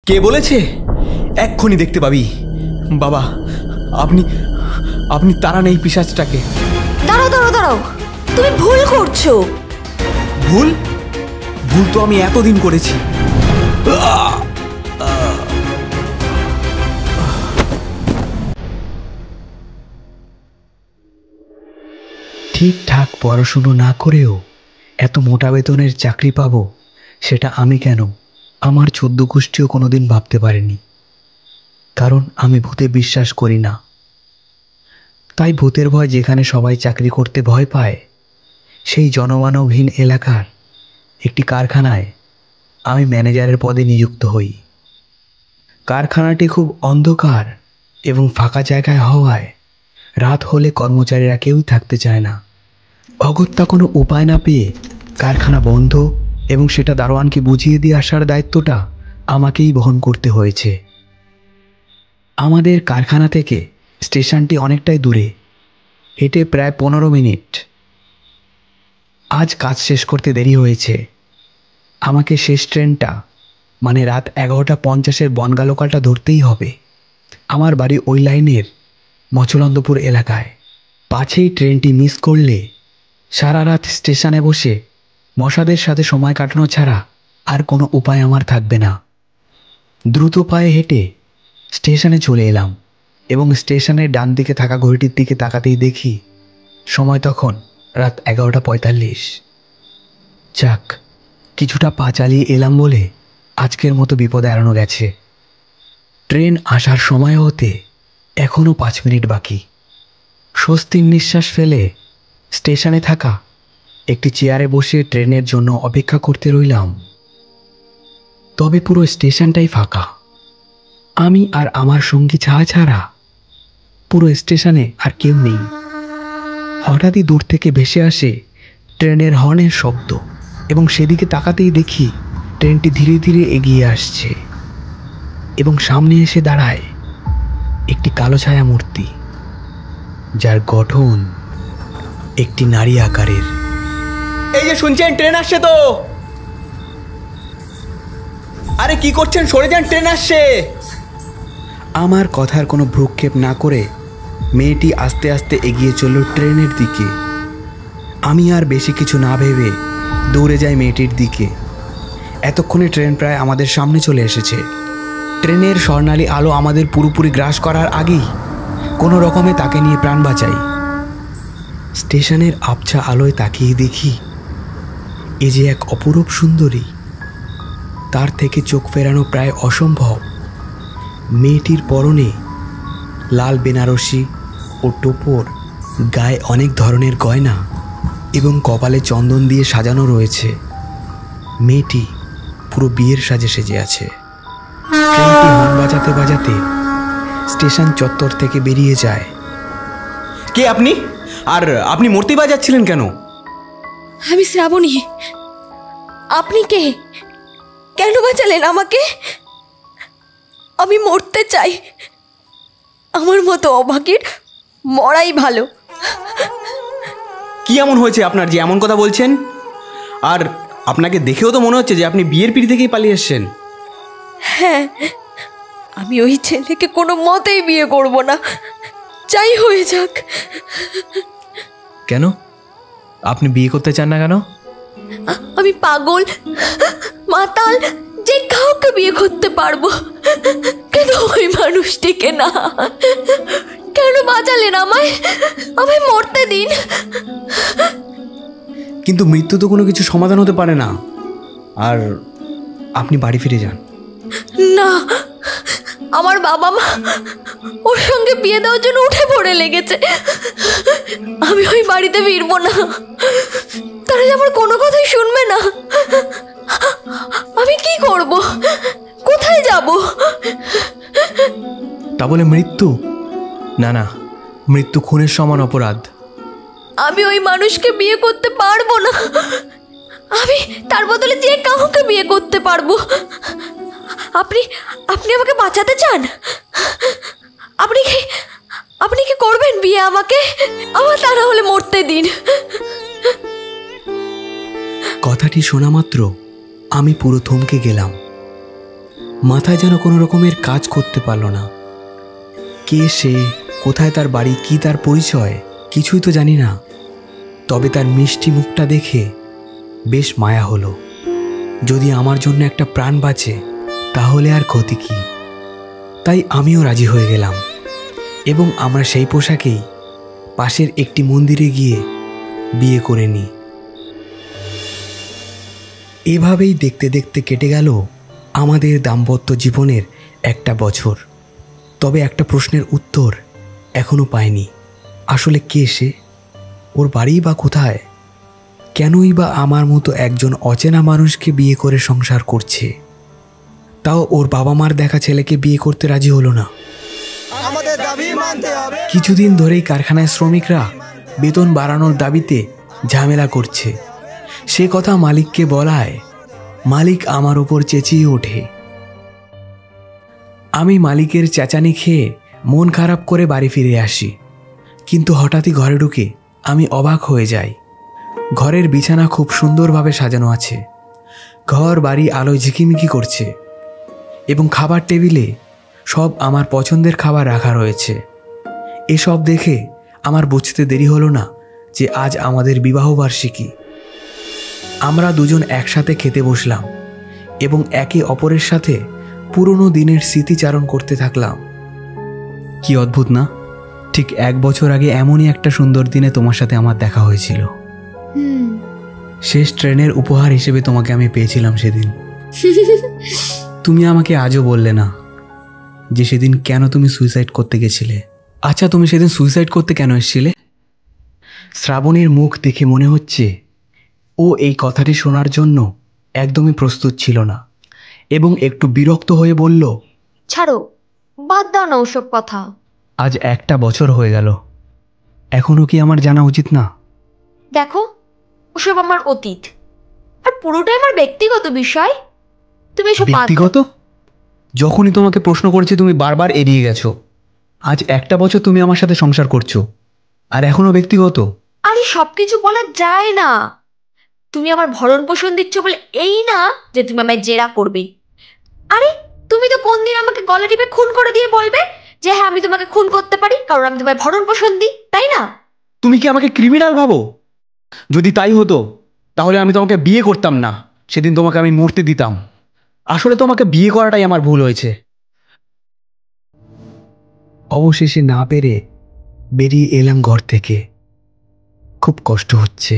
কে বলেছে? এক্ষুনি দেখতে পাবি। বাবা, আপনি আপনি তাড়ান এই পিশাচটাকে। দাঁড়াও দাঁড়াও দাঁড়াও, তুমি ভুল করছো। ভুল? ভুল তো আমি এতদিন করেছি। ঠিকঠাক পড়াশুনো না করেও এত মোটা বেতনের চাকরি পাবো, সেটা আমি কেন, আমার 14 গোষ্ঠীও কোনোদিন ভাবতে পারেনি। কারণ আমি ভূতে বিশ্বাস করি না। তাই ভূতের ভয় যেখানে সবাই চাকরি করতে ভয় পায়, সেই জনমানবহীন এলাকার একটি কারখানায় আমি ম্যানেজারের পদে নিযুক্ত হই। কারখানাটি খুব অন্ধকার এবং ফাঁকা জায়গায় হওয়ায় রাত হলে কর্মচারীরা কেউই থাকতে চায় না। অগত্যা কোনো উপায় না পেয়ে কারখানা বন্ধ এবং সেটা দারোয়ানকে বুঝিয়ে দিয়ে আসার দায়িত্বটা আমাকেই বহন করতে হয়েছে। আমাদের কারখানা থেকে স্টেশনটি অনেকটাই দূরে, হেঁটে প্রায় 15 মিনিট। আজ কাজ শেষ করতে দেরি হয়েছে। আমাকে শেষ ট্রেনটা মানে রাত 11:50 বনগা লোকালটা ধরতেই হবে। আমার বাড়ি ওই লাইনের মচলন্দপুর এলাকায়। পাছেই ট্রেনটি মিস করলে সারা রাত স্টেশনে বসে মশাদের সাথে সময় কাটানো ছাড়া আর কোনো উপায় আমার থাকবে না। দ্রুত পায়ে হেঁটে স্টেশনে চলে এলাম এবং স্টেশনের ডান দিকে থাকা ঘড়িটির দিকে তাকাতেই দেখি সময় তখন রাত 11:45। যাক, কিছুটা পা চালিয়ে এলাম বলে আজকের মতো বিপদ এড়ানো গেছে। ট্রেন আসার সময় হতে এখনও 5 মিনিট বাকি। স্বস্তির নিঃশ্বাস ফেলে স্টেশনে থাকা একটি চেয়ারে বসে ট্রেনের জন্য অপেক্ষা করতে রইলাম। তবে পুরো স্টেশনটাই ফাঁকা। আমি আর আমার সঙ্গী ছাড়া পুরো স্টেশনে আর কেউ নেই। হঠাৎই দূর থেকে ভেসে আসে ট্রেনের হর্নের শব্দ এবং সেদিকে তাকাতেই দেখি ট্রেনটি ধীরে ধীরে এগিয়ে আসছে এবং সামনে এসে দাঁড়ায় একটি কালো ছায়া মূর্তি, যার গঠন একটি নারী আকারের। এই যে শুনছেন, ট্রেন আসছে তো। আরে কি করছেন, সরে যান, ট্রেন আসছে। আমার কথার কোনো ভ্রুক্ষেপ না করে মেয়েটি আস্তে আস্তে এগিয়ে চলল ট্রেনের দিকে। আমি আর বেশি কিছু না ভেবে দৌড়ে যাই মেয়েটির দিকে। এতক্ষণে ট্রেন প্রায় আমাদের সামনে চলে এসেছে। ট্রেনের স্বর্ণালী আলো আমাদের পুরোপুরি গ্রাস করার আগেই কোনো রকমে তাকে নিয়ে প্রাণ বাঁচাই। স্টেশনের আবছা আলোয় তাকিয়ে দেখি এ যে এক অপরূপ সুন্দরী, তার থেকে চোখ ফেরানো প্রায় অসম্ভব। মেয়েটির পরনে লাল বেনারসি ও টোপর, গায়ে অনেক ধরনের গয়না এবং কপালে চন্দন দিয়ে সাজানো রয়েছে। মেয়েটি পুরো বিয়ের সাজে সেজে আছে। ট্রেনটি হর্ন বাজাতে বাজাতে স্টেশন চত্বর থেকে বেরিয়ে যায়। কে আপনি? আর আপনি মূর্তি বাজাচ্ছিলেন কেন? আমি শ্রাবণী। আপনি কে? কেন বাঁচালেন আমাকে? আমি মরতে চাই। আমার মতো অভাগীর মরাই ভালো। কি এমন হয়েছে আপনার যে এমন কথা বলছেন? আর আপনাকে দেখেও তো মনে হচ্ছে যে আপনি বিয়ের পিড়ি থেকেই পালিয়ে এসেছেন। হ্যাঁ, আমি ওই ছেলেকে কোনো মতেই বিয়ে করব না, যাই হয়ে যাক। কেন আপনি বিয়ে করতে চান না কেন? আমি পাগল, মাতাল, যে কাউকে বিয়ে করতে পারবো, কেন ওই মানুষটিকে না? কেন বাঁচালেন আমায়? আমায় মরতে দিন। কিন্তু মৃত্যু তো কোনো কিছু সমাধান হতে পারে না। আর আপনি বাড়ি ফিরে যান। না, আমার বাবা মা ওর সঙ্গে বিয়ে দেওয়ার জন্য উঠে পড়ে লেগেছে। আমি ওই বাড়িতে ফিরবো না। তারা যে আমার কোনো কথাই শুনবে না। আমি কি করব? কোথায় যাব? তা বলে মৃত্যু? না না, মৃত্যু খুনের সমান অপরাধ। আমি ওই মানুষকে বিয়ে করতে পারবো না। আমি তার বদলে যে কাউকে বিয়ে করতে পারবো। আপনি আপনি আমাকে বাঁচাতে চান? আপনি কি করবেন বিয়ে আমাকে? আমার তা না হলে মরতে দিন। কথাটি শোনা মাত্র আমি পুরো থমকে গেলাম। মাথায় যেন কোনো রকমের কাজ করতে পারল না। কে সে, কোথায় তার বাড়ি, কি তার পরিচয়, কিছুই তো জানি না। তবে তার মিষ্টি মুখটা দেখে বেশ মায়া হলো। যদি আমার জন্য একটা প্রাণ বাঁচে তাহলে আর ক্ষতি কি। তাই আমিও রাজি হয়ে গেলাম এবং আমরা সেই পোশাকেই পাশের একটি মন্দিরে গিয়ে বিয়ে করে নিই। এভাবেই দেখতে দেখতে কেটে গেল আমাদের দাম্পত্য জীবনের একটা বছর। তবে একটা প্রশ্নের উত্তর এখনো পাইনি। আসলে কে সে, ওর বাড়ি বা কোথায়, কেনই বা আমার মতো একজন অচেনা মানুষকে বিয়ে করে সংসার করছে, তাও ওর বাবা মার দেখা ছেলেকে বিয়ে করতে রাজি হলো না। কিছুদিন ধরেই কারখানায় শ্রমিকরা বেতন বাড়ানোর দাবিতে ঝামেলা করছে। সে কথা মালিককে বলায় মালিক আমার উপর চেঁচিয়ে ওঠে। আমি মালিকের চেঁচানি খেয়ে মন খারাপ করে বাড়ি ফিরে আসি। কিন্তু হঠাৎই ঘরে ঢুকে আমি অবাক হয়ে যাই। ঘরের বিছানা খুব সুন্দরভাবে সাজানো আছে, ঘর বাড়ি আলোয় ঝিকিমিকি করছে এবং খাবার টেবিলে সব আমার পছন্দের খাবার রাখা রয়েছে। এসব দেখে আমার বুঝতে দেরি হলো না যে আজ আমাদের বিবাহবার্ষিকী। আমরা দুজন একসাথে খেতে বসলাম এবং একে অপরের সাথে পুরনো দিনের স্মৃতিচারণ করতে থাকলাম। কি অদ্ভুত না, ঠিক 1 বছর আগে এমনই একটা সুন্দর দিনে তোমার সাথে আমার দেখা হয়েছিল। শেষ ট্রেনের উপহার হিসেবে তোমাকে আমি পেয়েছিলাম সেদিন। তুমি আমাকে আজও বললে না যে সেদিন কেন তুমি সুইসাইড করতে গেছিলে। আচ্ছা, তুমি সেদিন সুইসাইড করতে কেন এসেছিলে? শ্রাবণীর মুখ দেখে মনে হচ্ছে ও এই কথাটি শোনার জন্য একদমই প্রস্তুত ছিল না এবং একটু বিরক্ত হয়ে বলল, ছাড়ো, বাদ দাও না ওসব কথা। আজ 1 বছর হয়ে গেল, এখনো কি আমার জানা উচিত না? দেখো, ওসব আমার অতীত, আর পুরোটাই আমার ব্যক্তিগত বিষয়। তুমি এসব ব্যক্তিগত? যখনই তোমাকে প্রশ্ন করেছি তুমি বারবার এড়িয়ে গেছো। আজ 1 বছর তুমি আমার সাথে সংসার করছো আর এখনো ব্যক্তিগত? আরে সবকিছু বলা যায় না। তুমি আমার ভরণ পোষণ দিচ্ছ বলে এই না যে তুমি আমায় জেরা করবে। আরে তুমি তো কোন দিন আমাকে গলা টিপে খুন করে দিয়ে বলবে যে হ্যাঁ আমি তোমাকে খুন করতে পারি কারণ আমি তোমায় ভরণ পোষণ দিই, তাই না? তুমি কি আমাকে ক্রিমিনাল ভাবো? যদি তাই হতো তাহলে আমি তোমাকে বিয়ে করতাম না, সেদিন তোমাকে আমি মরতে দিতাম। আসলে তোমাকে বিয়ে করাটাই আমার ভুল হয়েছে। অবশেষে না পেরে বেরিয়ে এলাম ঘর থেকে। খুব কষ্ট হচ্ছে।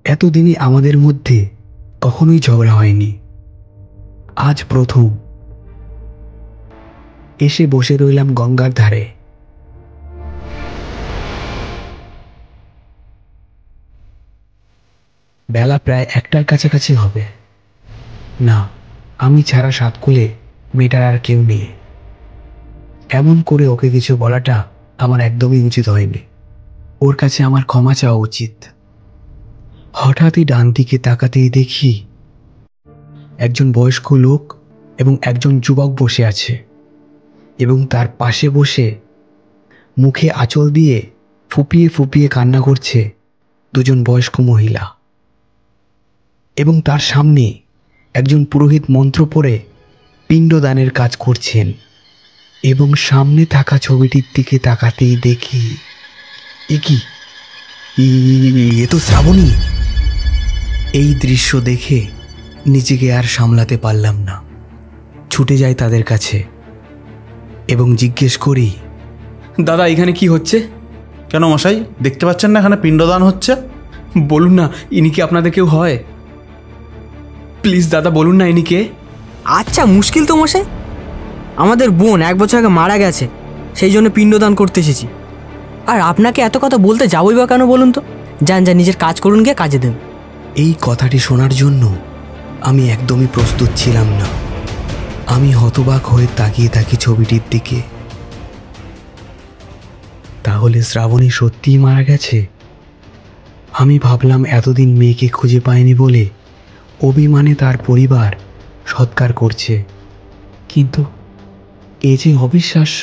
এতদিনই আমাদের মধ্যে কখনোই ঝগড়া হয়নি, আজ প্রথম। এসে বসে রইলাম গঙ্গার ধারে। বেলা প্রায় 1টার কাছাকাছি হবে। না, আমি ছাড়া সাতকুলে মেয়েটার আর কেউ নেই। এমন করে ওকে কিছু বলাটা আমার একদমই উচিত হয়নি। ওর কাছে আমার ক্ষমা চাওয়া উচিত। হঠাৎই ডান দিকে তাকাতেই দেখি একজন বয়স্ক লোক এবং একজন যুবক বসে আছে এবং তার পাশে বসে মুখে আঁচল দিয়ে ফুপিয়ে ফুপিয়ে কান্না করছে দুজন বয়স্ক মহিলা। এবং তার সামনে একজন পুরোহিত মন্ত্র পড়ে পিণ্ডদানের কাজ করছেন। এবং সামনে থাকা ছবিটির দিকে তাকাতেই দেখি এ কি, এ তো শ্রাবণী। এই দৃশ্য দেখে নিজেকে আর সামলাতে পারলাম না, ছুটে যাই তাদের কাছে এবং জিজ্ঞেস করি, দাদা এখানে কি হচ্ছে? কেন মশাই, দেখতে পাচ্ছেন না এখানে পিণ্ডদান হচ্ছে? বলুন না, ইনি কি আপনাদের কেউ হয়? প্লিজ দাদা বলুন না ইনি কে। আচ্ছা, মুশকিল তো মশাই, আমাদের বোন 1 বছর আগে মারা গেছে, সেই জন্য পিণ্ডদান করতে এসেছি। আর আপনাকে এত কথা বলতে যাবই বা কেন বলুন তো? যান যান, নিজের কাজ করুন, গিয়ে কাজে দেন। এই কথাটি শোনার জন্য আমি একদমই প্রস্তুত ছিলাম না। আমি হতবাক হয়ে তাকিয়ে থাকি ছবিটির দিকে। তাহলে শ্রাবণী সত্যিই মারা গেছে? আমি ভাবলাম এতদিন মেয়েকে খুঁজে পায়নি বলে অভিমানে তার পরিবার সৎকার করছে, কিন্তু এ যে অবিশ্বাস্য।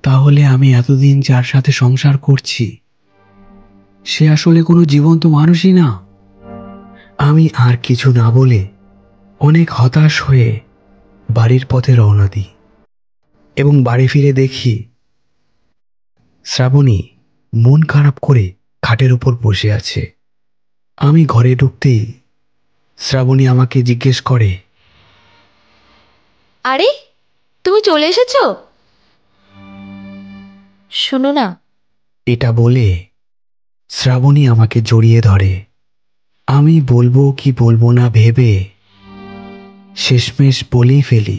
তাহলে আমি এতদিন যার সাথে সংসার করছি সে আসলে কোনো জীবন্ত মানুষই না। আমি আর কিছু না বলে অনেক হতাশ হয়ে বাড়ির পথে রওনা দিই এবং বাড়ি ফিরে দেখি শ্রাবণী মন খারাপ করে খাটের উপর বসে আছে। আমি ঘরে ঢুকতেই শ্রাবণী আমাকে জিজ্ঞেস করে, আরে তুমি চলে এসেছো? শোনো না, এটা বলে শ্রাবণী আমাকে জড়িয়ে ধরে। আমি বলবো কি বলবো না ভেবে শেষমেশ বলেই ফেলি,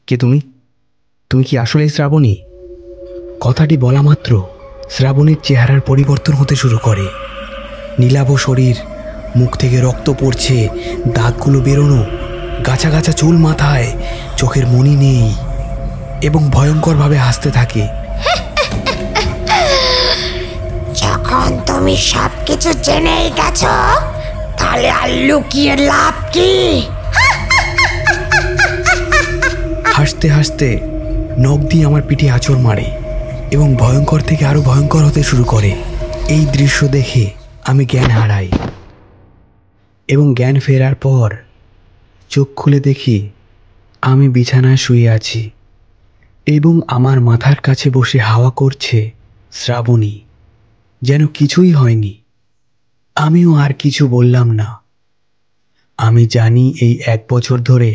কে তুমি? তুমি কি আসলেই শ্রাবণী? কথাটি বলা মাত্র শ্রাবণীর চেহারার পরিবর্তন হতে শুরু করে। নীলাভ শরীর, মুখ থেকে রক্ত পড়ছে, দাঁতগুলো বেরোনো, গাছা গাছা চুল মাথায়, চোখের মনি নেই এবং ভয়ঙ্করভাবে হাসতে থাকে। যখন তুমি সবকিছু জেনেই গেছো, তাহলে আর লুকিয়ে লাভ কি? হাসতে হাসতে নখ দিয়ে আমার পিঠে আঁচড় মারে এবং ভয়ঙ্কর থেকে আরো ভয়ঙ্কর হতে শুরু করে। এই দৃশ্য দেখে আমি জ্ঞান হারাই এবং জ্ঞান ফেরার পর চোখ খুলে দেখি আমি বিছানায় শুয়ে আছি এবং আমার মাথার কাছে বসে হাওয়া করছে শ্রাবণী, যেন কিছুই হয়নি। আমিও আর কিছু বললাম না। আমি জানি এই 1 বছর ধরে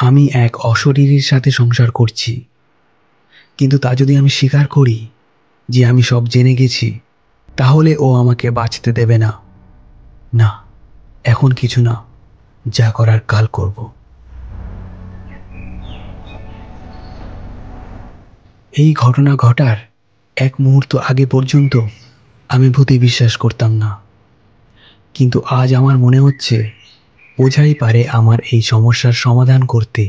আমি এক অশরীরীর সাথে সংসার করছি, কিন্তু তা যদি আমি স্বীকার করি যে আমি সব জেনে গেছি, তাহলে ও আমাকে বাঁচতে দেবে না। না, এখন কিছু না, যা করার কাল করব। এই ঘটনা ঘটার 1 মুহূর্ত আগে পর্যন্ত আমি ভূতে বিশ্বাস করতাম না, কিন্তু আজ আমার মনে হচ্ছে ওঝাই পারে আমার এই সমস্যার সমাধান করতে।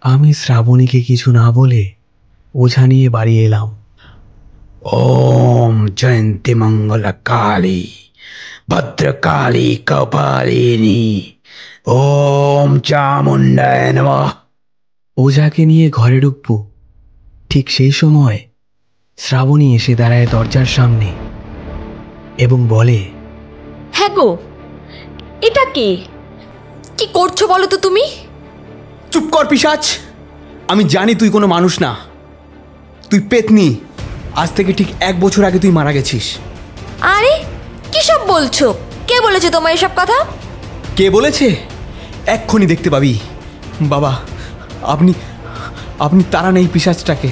আমি শ্রাবণীকে কিছু না বলে ওঝা নিয়ে বাড়ি এলাম। ওম জয়ন্তী মঙ্গল কালী ভদ্রকালী কপালিনী ওম চামুণ্ডায় নমঃ। ওঝাকে নিয়ে ঘরে ঢুকবো, ঠিক সেই সময় শ্রাবণী এসে দাঁড়ায় দরজার সামনে এবং বলে, হ্যাঁ গো, এটা কে? কি করছো বলো তো তুমি? চুপ কর পিশাচ! আমি জানি তুই কোনো মানুষ না, তুই পেতনি। আজ থেকে ঠিক 1 বছর আগে তুই মারা গেছিস। আরে কি সব বলছো? কে বলেছে তোমার এসব কথা? কে বলেছে? এক্ষুনি দেখতে পাবি। বাবা, আপনি আপনি তাড়ান এই পিশাচটাকে।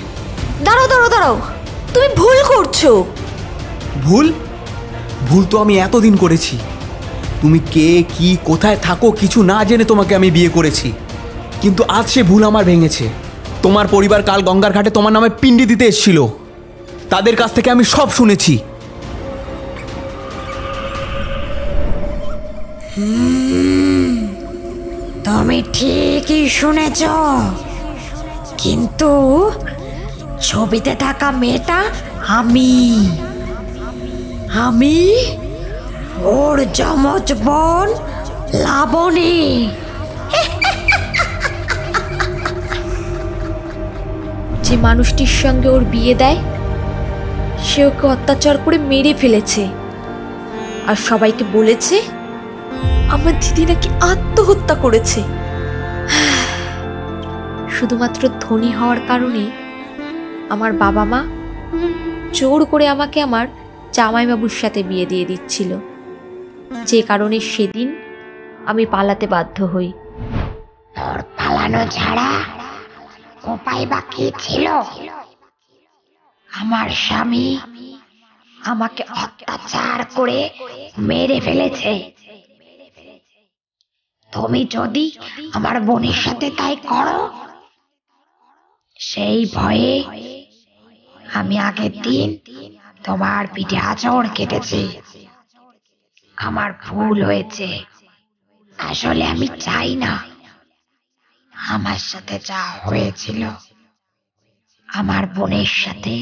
দাঁড়াও দাঁড়াও দাঁড়াও, তুমি ভুল করছো। ভুল? ভুল তো আমি এতদিন করেছি। তুমি কে, কি, কোথায় থাকো কিছু না জেনে তোমাকে আমি বিয়ে করেছি, কিন্তু আজ সে ভুল আমার ভেঙেছে। তোমার পরিবার কাল গঙ্গার ঘাটে তোমার নামে পিণ্ডি দিতে এসেছিল, তাদের কাছ থেকে আমি সব শুনেছি। তুমি ঠিকই শুনেছ, কিন্তু ছবিতে থাকা মেয়েটা আমি ওর যমজ বোন লাবণী। যে মানুষটির সঙ্গে ওর বিয়ে দেয় সে ওকে অত্যাচার করে মেরে ফেলেছে, আর সবাইকে বলেছে আমার দিদি নাকি আত্মহত্যা করেছে। শুধুমাত্র ধনী হওয়ার কারণে আমার বাবা মা জোর করে আমাকে আমার জামাইবাবুর সাথে বিয়ে দিয়ে দিচ্ছিল, যে কারণে সেদিন আমি পালাতে বাধ্য হই। তোর পালানো ছাড়া উপায় বা কি ছিল? আমার স্বামী আমাকে অত্যাচার করে মেরে ফেলেছে। তুমি যদি আমার বোনের সাথে তাই করো, সেই ভয়ে আমি আগের দিন তোমার পিঠে আঁচড় কেটেছি। আমার ভুল হয়েছে। আসলে আমি চাই না আমার সাথে যা হয়েছিল আমার বোনের সাথে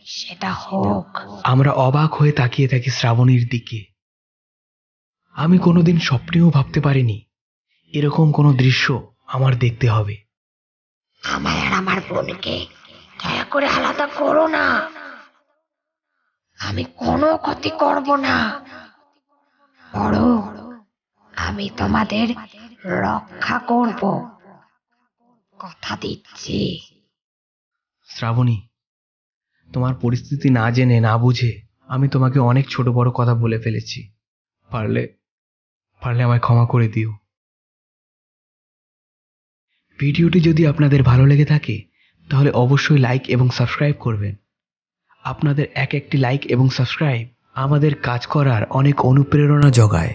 সেটা হোক। আমরা অবাক হয়ে তাকিয়ে থাকি শ্রাবণীর দিকে। আমি কোনোদিন স্বপ্নেও ভাবতে পারিনি এরকম কোনো দৃশ্য আমার দেখতে হবে। আমায় আর আমার বোনকে দয়া করে আলাদা করো না। আমি কোনো ক্ষতি করব না, বরং আমি তোমাদের রক্ষা করব, কথা দিচ্ছি। শ্রাবণী, তোমার পরিস্থিতি না জেনে না বুঝে আমি তোমাকে অনেক ছোট বড় কথা বলে ফেলেছি। পারলে আমায় ক্ষমা করে দিও। ভিডিওটি যদি আপনাদের ভালো লেগে থাকে তাহলে অবশ্যই লাইক এবং সাবস্ক্রাইব করবেন। আপনাদের এক একটি লাইক এবং সাবস্ক্রাইব আমাদের কাজ করার অনেক অনুপ্রেরণা জোগায়।